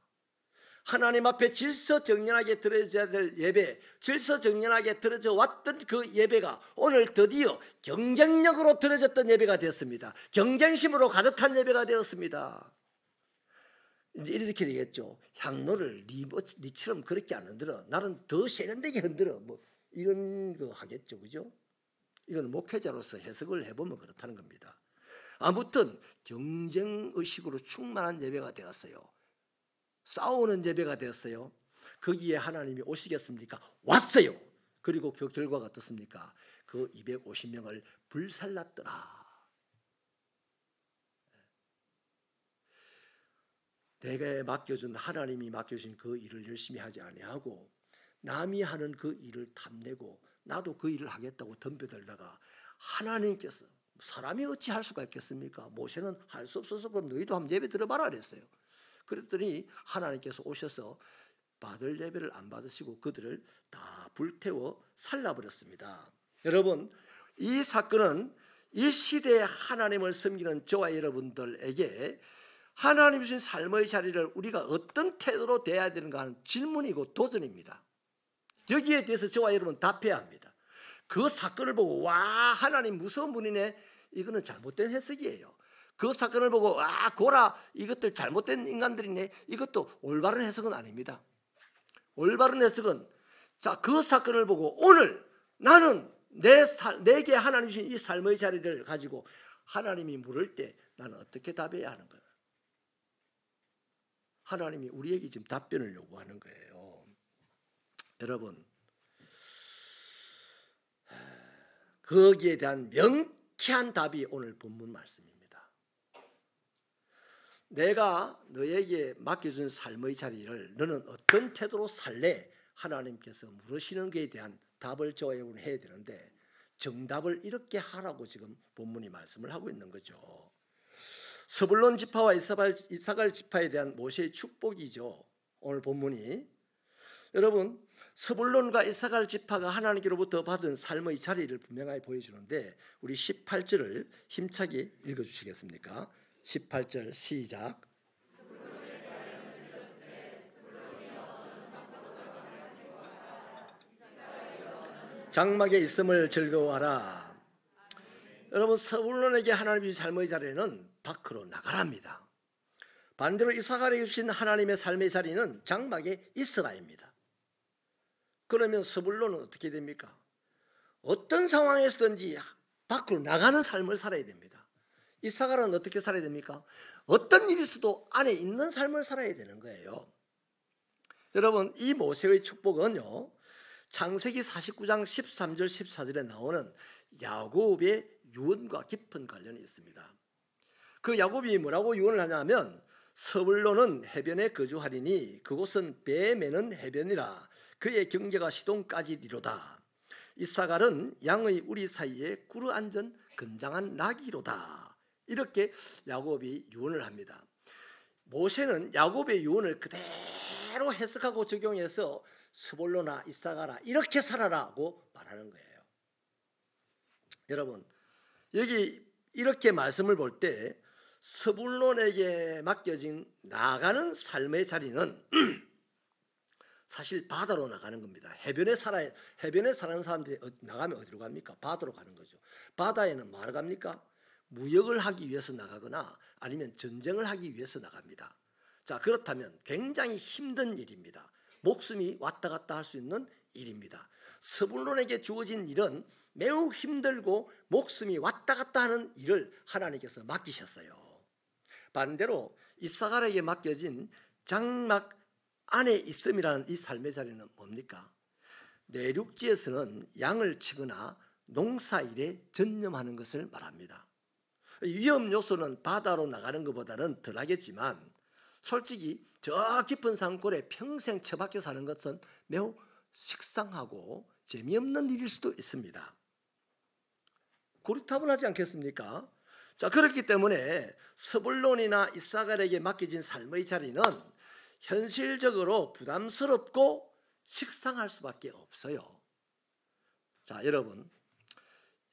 하나님 앞에 질서정연하게 드려져야 될 예배, 질서정연하게 드려져 왔던 그 예배가 오늘 드디어 경쟁력으로 드려졌던 예배가 되었습니다. 경쟁심으로 가득한 예배가 되었습니다. 이제 이렇게 되겠죠. 향로를 니처럼 그렇게 안 흔들어, 나는 더 세련되게 흔들어, 뭐 이런 거 하겠죠, 그죠? 이건 목회자로서 해석을 해보면 그렇다는 겁니다. 아무튼 경쟁의식으로 충만한 예배가 되었어요. 싸우는 예배가 되었어요. 거기에 하나님이 오시겠습니까? 왔어요. 그리고 그 결과가 어떻습니까? 그 250명을 불살랐더라. 내게 맡겨준, 하나님이 맡겨준 그 일을 열심히 하지 아니하고 남이 하는 그 일을 탐내고 나도 그 일을 하겠다고 덤벼들다가 하나님께서, 사람이 어찌 할 수가 있겠습니까? 모세는 할 수 없어서 그럼 너희도 한번 예배 들어봐라 그랬어요. 그랬더니 하나님께서 오셔서 받을 예배를 안 받으시고 그들을 다 불태워 살라버렸습니다. 여러분, 이 사건은 이 시대에 하나님을 섬기는 저와 여러분들에게 하나님 주신 삶의 자리를 우리가 어떤 태도로 대해야 되는가 하는 질문이고 도전입니다. 여기에 대해서 저와 여러분 답해야 합니다. 그 사건을 보고 와, 하나님 무서운 분이네, 이거는 잘못된 해석이에요. 그 사건을 보고 와, 고라, 이것들 잘못된 인간들이네, 이것도 올바른 해석은 아닙니다. 올바른 해석은, 자, 그 사건을 보고 오늘 나는 내게 하나님 주신 이 삶의 자리를 가지고 하나님이 물을 때 나는 어떻게 답해야 하는 거예요? 하나님이 우리에게 지금 답변을 요구하는 거예요. 여러분, 거기에 대한 명쾌한 답이 오늘 본문 말씀입니다. 내가 너에게 맡겨준 삶의 자리를 너는 어떤 태도로 살래? 하나님께서 물으시는 것에 대한 답을 저와 여러분이 해야 되는데, 정답을 이렇게 하라고 지금 본문이 말씀을 하고 있는 거죠. 스불론 지파와 이사갈 지파에 대한 모세의 축복이죠, 오늘 본문이. 여러분, 스불론과 이사갈 지파가 하나님께로부터 받은 삶의 자리를 분명하게 보여주는데, 우리 18절을 힘차게 읽어주시겠습니까? 18절 시작. 장막에 있음을 즐거워하라. 여러분, 스불론에게 하나님이 주신 삶의 자리는 밖으로 나가랍니다. 반대로 이사갈에게 주신 하나님의 삶의 자리는 장막에 있어라입니다. 그러면 스불론은 어떻게 됩니까? 어떤 상황에서든지 밖으로 나가는 삶을 살아야 됩니다. 이사갈은 어떻게 살아야 됩니까? 어떤 일이 있어도 안에 있는 삶을 살아야 되는 거예요. 여러분, 이 모세의 축복은요, 창세기 49장 13절 14절에 나오는 야곱의 유언과 깊은 관련이 있습니다. 그 야곱이 뭐라고 유언을 하냐면, 스불론은 해변에 거주하리니 그곳은 배 매는 해변이라 그의 경계가 시돈까지리로다. 이사갈은 양의 우리 사이에 꿇어 앉은 건장한 나귀로다. 이렇게 야곱이 유언을 합니다. 모세는 야곱의 유언을 그대로 해석하고 적용해서 스불론아, 이사갈아, 이렇게 살아라고 말하는 거예요. 여러분, 여기 이렇게 말씀을 볼 때 스불론에게 맡겨진 나가는 삶의 자리는 사실 바다로 나가는 겁니다. 해변에 사는 사람들이 나가면 어디로 갑니까? 바다로 가는 거죠. 바다에는 뭐하러 갑니까? 무역을 하기 위해서 나가거나 아니면 전쟁을 하기 위해서 나갑니다. 자, 그렇다면 굉장히 힘든 일입니다. 목숨이 왔다 갔다 할 수 있는 일입니다. 스불론에게 주어진 일은 매우 힘들고 목숨이 왔다 갔다 하는 일을 하나님께서 맡기셨어요. 반대로 이사갈에게 맡겨진 장막 안에 있음이라는 이 삶의 자리는 뭡니까? 내륙지에서는 양을 치거나 농사일에 전념하는 것을 말합니다. 위험 요소는 바다로 나가는 것보다는 덜하겠지만 솔직히 저 깊은 산골에 평생 처박혀 사는 것은 매우 식상하고 재미없는 일일 수도 있습니다. 고리타분하지 않겠습니까? 자, 그렇기 때문에 스불론이나 이사갈에게 맡겨진 삶의 자리는 현실적으로 부담스럽고 식상할 수밖에 없어요. 자, 여러분,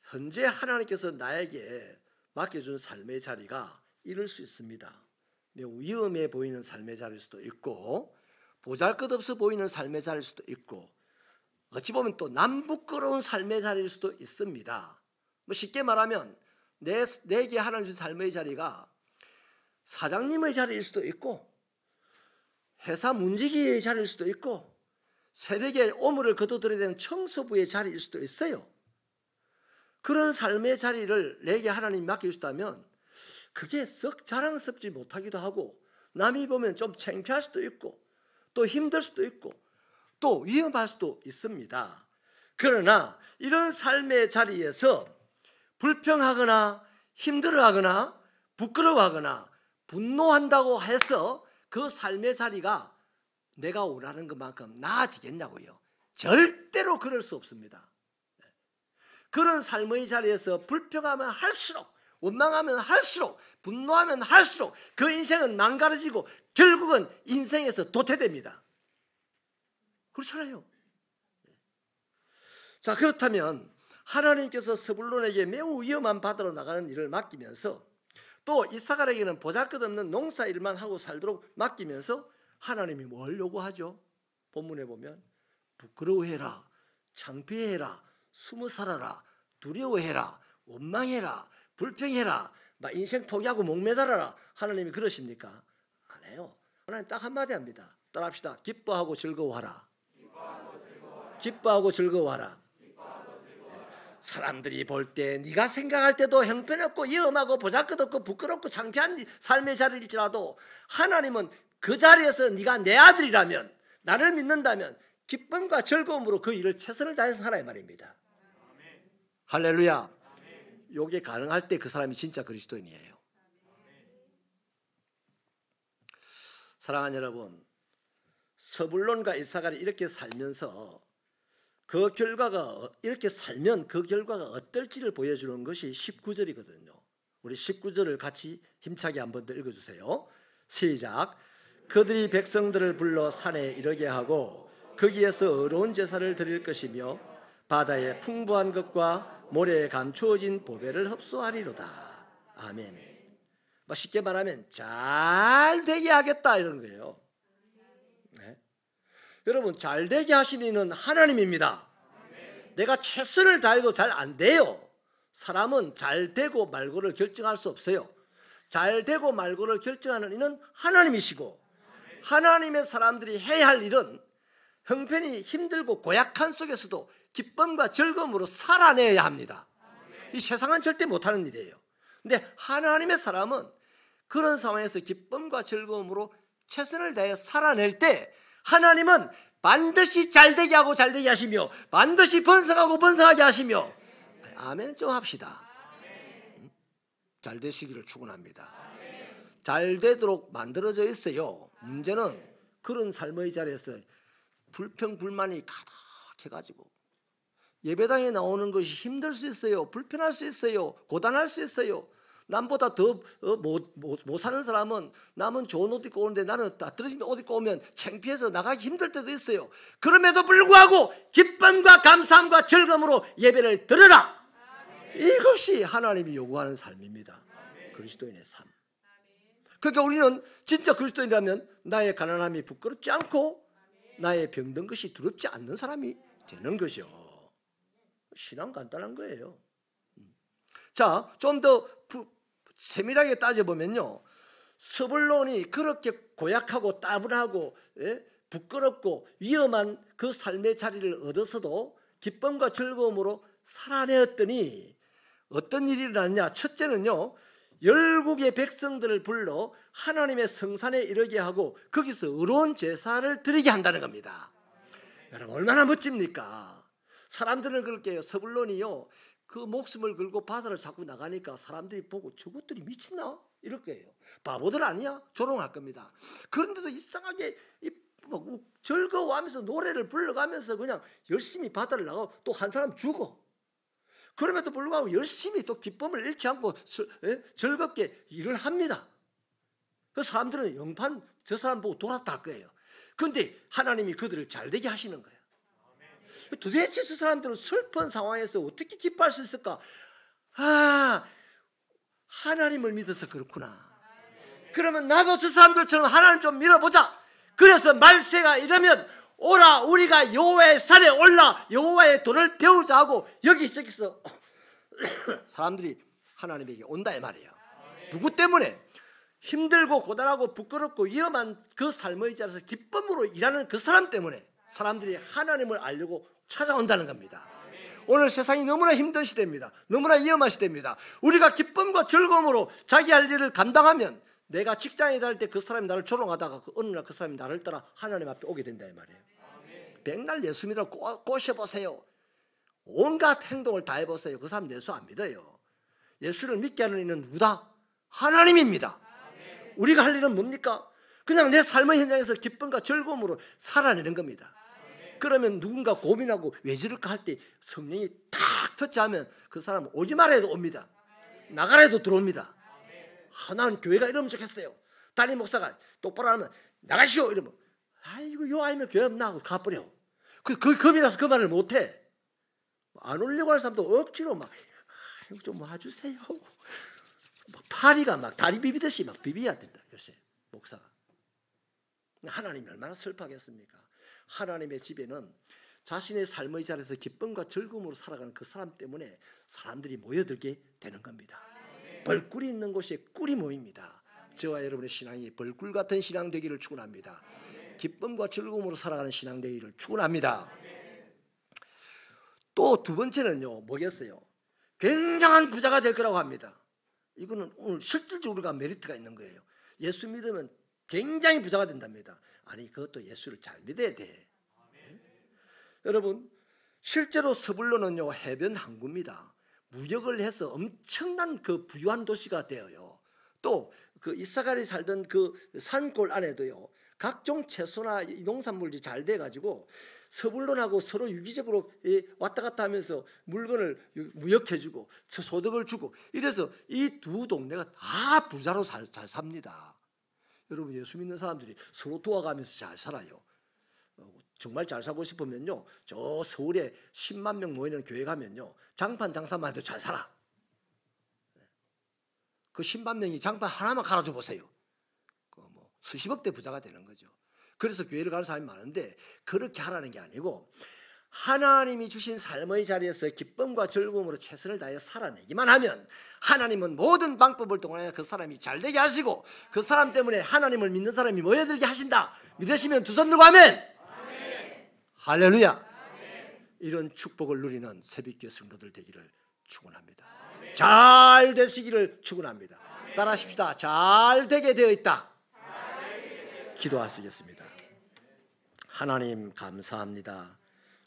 현재 하나님께서 나에게 맡겨준 삶의 자리가 이럴 수 있습니다. 매우 위험해 보이는 삶의 자리일 수도 있고, 보잘것없어 보이는 삶의 자리일 수도 있고, 어찌 보면 또 남부끄러운 삶의 자리일 수도 있습니다. 뭐 쉽게 말하면 내게 하나님 주신 삶의 자리가 사장님의 자리일 수도 있고, 회사 문지기의 자리일 수도 있고, 새벽에 오물을 거둬들여야 되는 청소부의 자리일 수도 있어요. 그런 삶의 자리를 내게 하나님이 맡겨주셨다면 그게 썩 자랑스럽지 못하기도 하고, 남이 보면 좀 창피할 수도 있고, 또 힘들 수도 있고, 또 위험할 수도 있습니다. 그러나 이런 삶의 자리에서 불평하거나 힘들어하거나 부끄러워하거나 분노한다고 해서 그 삶의 자리가 내가 원하는 것만큼 나아지겠냐고요. 절대로 그럴 수 없습니다. 그런 삶의 자리에서 불평하면 할수록, 원망하면 할수록, 분노하면 할수록 그 인생은 망가져지고 결국은 인생에서 도태됩니다. 그렇잖아요. 자, 그렇다면 하나님께서 스불론에게 매우 위험한 바다로 나가는 일을 맡기면서 또 이사갈에게는 보잘것없는 농사일만 하고 살도록 맡기면서 하나님이 뭘 요구하죠? 본문에 보면 부끄러워해라, 창피해라, 숨어 살아라, 두려워해라, 원망해라, 불평해라, 막 인생 포기하고 목매달아라. 하나님이 그러십니까? 안 해요. 하나님 딱 한마디 합니다. 따라합시다. 기뻐하고 즐거워하라. 기뻐하고 즐거워하라. 사람들이 볼 때, 네가 생각할 때도 형편없고 위험하고 보잘것없고 부끄럽고 창피한 삶의 자리일지라도 하나님은 그 자리에서 네가 내 아들이라면, 나를 믿는다면 기쁨과 즐거움으로 그 일을 최선을 다해서 하라 이 말입니다. 할렐루야. 이게 가능할 때 그 사람이 진짜 그리스도인이에요. 사랑하는 여러분, 스불론과 이사갈이 이렇게 살면서 그 결과가, 이렇게 살면 그 결과가 어떨지를 보여주는 것이 19절이거든요. 우리 19절을 같이 힘차게 한 번 더 읽어주세요. 시작. 그들이 백성들을 불러 산에 이르게 하고 거기에서 의로운 제사를 드릴 것이며 바다의 풍부한 것과 모래에 감추어진 보배를 흡수하리로다. 아멘. 쉽게 말하면 잘 되게 하겠다 이런 거예요. 네. 여러분, 잘 되게 하시는 이는 하나님입니다. 내가 최선을 다해도 잘 안 돼요. 사람은 잘 되고 말고를 결정할 수 없어요. 잘 되고 말고를 결정하는 이는 하나님이시고, 하나님의 사람들이 해야 할 일은 형편이 힘들고 고약한 속에서도 기쁨과 즐거움으로 살아내야 합니다. 이 세상은 절대 못하는 일이에요. 근데 하나님의 사람은 그런 상황에서 기쁨과 즐거움으로 최선을 다해 살아낼 때 하나님은 반드시 잘되게 하고 잘되게 하시며 반드시 번성하고 번성하게 하시며, 아멘 좀 합시다. 잘 되시기를 축원합니다. 잘 되도록 만들어져 있어요. 문제는 그런 삶의 자리에서 불평 불만이 가득해가지고 예배당에 나오는 것이 힘들 수 있어요. 불편할 수 있어요. 고단할 수 있어요. 남보다 더 못 사는 사람은, 남은 좋은 옷 입고 오는데 나는 떨어진 옷 입고 오면 창피해서 나가기 힘들 때도 있어요. 그럼에도 불구하고 기쁨과 감사함과 즐거움으로 예배를 드려라. 이것이 하나님이 요구하는 삶입니다. 그리스도인의 삶. 그러니까 우리는 진짜 그리스도인이라면 나의 가난함이 부끄럽지 않고 나의 병든 것이 두렵지 않는 사람이 되는 것이요. 신앙 간단한 거예요. 자, 좀 더 세밀하게 따져보면요, 스불론이 그렇게 고약하고 따분하고 부끄럽고 위험한 그 삶의 자리를 얻어서도 기쁨과 즐거움으로 살아내었더니 어떤 일이 일어났냐. 첫째는요, 열국의 백성들을 불러 하나님의 성산에 이르게 하고 거기서 의로운 제사를 드리게 한다는 겁니다. 여러분, 얼마나 멋집니까? 사람들은 그렇게 스불론이요, 그 목숨을 걸고 바다를 자꾸 나가니까 사람들이 보고 저것들이 미쳤나? 이럴 거예요. 바보들 아니야? 조롱할 겁니다. 그런데도 이상하게 즐거워하면서 노래를 불러가면서 그냥 열심히 바다를 나가고 또 한 사람 죽어. 그럼에도 불구하고 열심히 또 기쁨을 잃지 않고 즐겁게 일을 합니다. 그 사람들은 영판 저 사람 보고 돌았다 할 거예요. 그런데 하나님이 그들을 잘되게 하시는 거예요. 도대체 저 사람들은 슬픈 상황에서 어떻게 기뻐할 수 있을까? 하나님을 믿어서 그렇구나. 그러면 나도 저 사람들처럼 하나님 좀 믿어보자. 그래서 말세가 이러면 오라 우리가 여호와의 산에 올라 여호와의 도를 배우자 하고 여기저기서 사람들이 하나님에게 온다 이 말이에요. 누구 때문에? 힘들고 고단하고 부끄럽고 위험한 그 삶의 자리에서 기쁨으로 일하는 그 사람 때문에 사람들이 하나님을 알려고 찾아온다는 겁니다. 오늘 세상이 너무나 힘든 시대입니다. 너무나 위험한 시대입니다. 우리가 기쁨과 즐거움으로 자기 할 일을 감당하면 내가 직장에 다닐 때 그 사람이 나를 조롱하다가 어느 날 그 사람이 나를 따라 하나님 앞에 오게 된다 이 말이에요. 백날 예수 믿어 꼬셔보세요. 온갖 행동을 다 해보세요. 그 사람 예수 안 믿어요. 예수를 믿게 하는 이는 누구다? 하나님입니다. 우리가 할 일은 뭡니까? 그냥 내 삶의 현장에서 기쁨과 즐거움으로 살아내는 겁니다. 그러면 누군가 고민하고 왜 저럴까 할 때 성령이 탁 터치하면 그 사람은 오지 말아 해도 옵니다. 나가라 해도 들어옵니다. 나는 교회가 이러면 좋겠어요. 담임 목사가 똑바로 하면 나가시오 이러면 아이고 요 아니면 교회 없나 하고 가버려. 겁이 나서 그 말을 못해. 안 오려고 하는 사람도 억지로 막 아이고 좀 와주세요. 막 파리가 막 다리 비비듯이 막 비비야 된다. 요새 목사가. 하나님이 얼마나 슬퍼하겠습니까? 하나님의 집에는 자신의 삶의 자리에서 기쁨과 즐거움으로 살아가는 그 사람 때문에 사람들이 모여들게 되는 겁니다. 벌꿀이 있는 곳에 꿀이 모입니다. 저와 여러분의 신앙이 벌꿀 같은 신앙 되기를 축원합니다. 기쁨과 즐거움으로 살아가는 신앙 되기를 축원합니다. 또 두 번째는요, 뭐겠어요? 굉장한 부자가 될 거라고 합니다. 이거는 오늘 실질적으로 우리가 메리트가 있는 거예요. 예수 믿으면 굉장히 부자가 된답니다. 아니 그것도 예수를 잘 믿어야 돼. 네? 여러분 실제로 서불로는요 해변 항구입니다. 무역을 해서 엄청난 그 부유한 도시가 되어요. 또 그 이사갈이 살던 그 산골 안에도요 각종 채소나 농산물이 잘 돼가지고 서불론하고 서로 유기적으로 왔다 갔다 하면서 물건을 무역해주고 소득을 주고 이래서 이 두 동네가 다 부자로 잘 삽니다. 여러분 예수 믿는 사람들이 서로 도와가면서 잘 살아요. 정말 잘 살고 싶으면요 저 서울에 10만 명 모이는 교회 가면요 장판 장사만 해도 잘 살아. 그 10만 명이 장판 하나만 갈아줘 보세요. 뭐 수십억대 부자가 되는 거죠. 그래서 교회를 가는 사람이 많은데 그렇게 하라는 게 아니고 하나님이 주신 삶의 자리에서 기쁨과 즐거움으로 최선을 다해 살아내기만 하면 하나님은 모든 방법을 동원하여 그 사람이 잘되게 하시고 그 사람 때문에 하나님을 믿는 사람이 모여들게 하신다. 믿으시면 두 손 들고 아멘. 할렐루야. 아멘. 이런 축복을 누리는 새벽교회 성도들 되기를 축원합니다. 아멘. 잘 되시기를 축원합니다. 아멘. 따라하십시다. 잘 되게 되어 있다. 기도하시겠습니다. 하나님 감사합니다.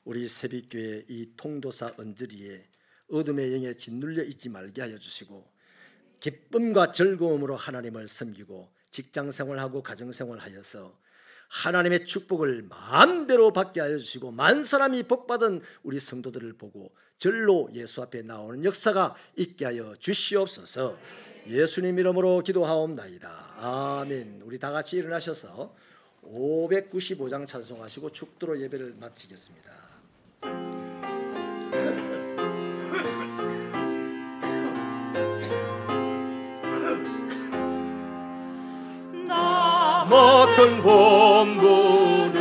우리 새벽교회 이 통도사 언저리에 어둠의 영에 짓눌려 있지 말게 하여 주시고 기쁨과 즐거움으로 하나님을 섬기고 직장생활하고 가정생활하여서 하나님의 축복을 마음대로 받게 하여 주시고 만 사람이 복받은 우리 성도들을 보고 절로 예수 앞에 나오는 역사가 있게 하여 주시옵소서. 예수님 이름으로 기도하옵나이다. 아멘. 우리 다 같이 일어나셔서 595장 찬송하시고 축도로 예배를 마치겠습니다. 맡은 본분으로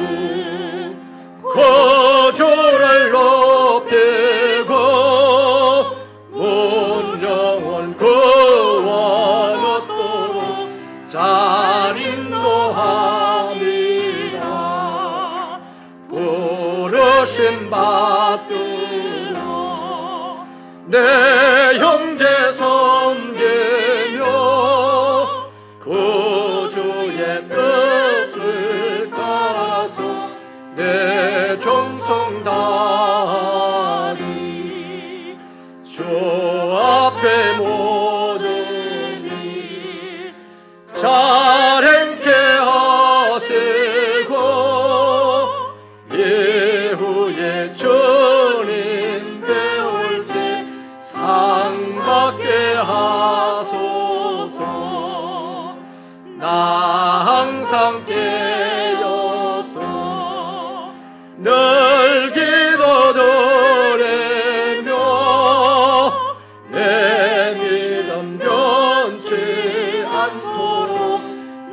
거절을 높이고 온 영혼 그와 넣도록 잘 인도함이라. 부르심 받들어 내 형제 섬기며 그 주의 뜻을 따라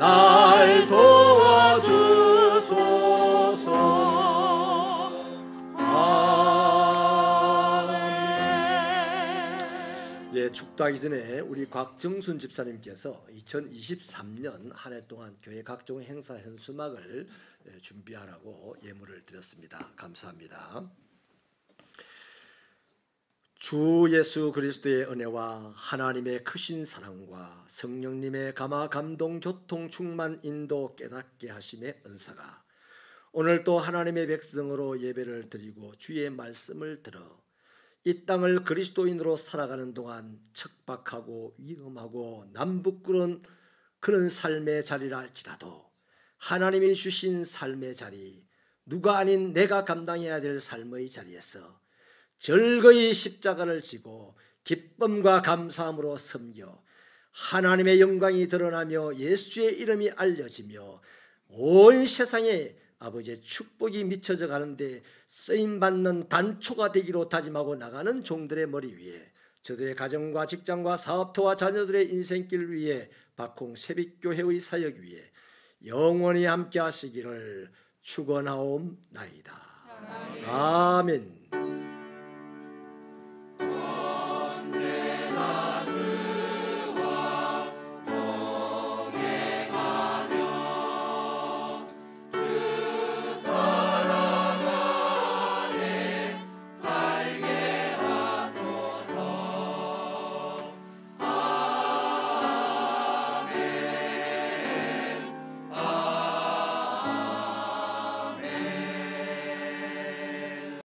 날 도와주소서. 아멘. 예, 축도하기 전에 우리 곽정순 집사님께서 2023년 한 해 동안 교회 각종 행사 현수막을 준비하라고 예물을 드렸습니다. 감사합니다. 주 예수 그리스도의 은혜와 하나님의 크신 사랑과 성령님의 감화 감동 교통 충만 인도 깨닫게 하심의 은사가 오늘 또 하나님의 백성으로 예배를 드리고 주의 말씀을 들어 이 땅을 그리스도인으로 살아가는 동안 척박하고 위험하고 남부끄러운 그런 삶의 자리라 할지라도 하나님이 주신 삶의 자리, 누가 아닌 내가 감당해야 될 삶의 자리에서 절거이 십자가를 지고 기쁨과 감사함으로 섬겨 하나님의 영광이 드러나며 예수의 이름이 알려지며 온 세상에 아버지의 축복이 미쳐져 가는데 쓰임받는 단초가 되기로 다짐하고 나가는 종들의 머리 위에 저들의 가정과 직장과 사업터와 자녀들의 인생길 위에 박홍 새빛교회의 사역 위에 영원히 함께 하시기를 축원하옵나이다. 아멘.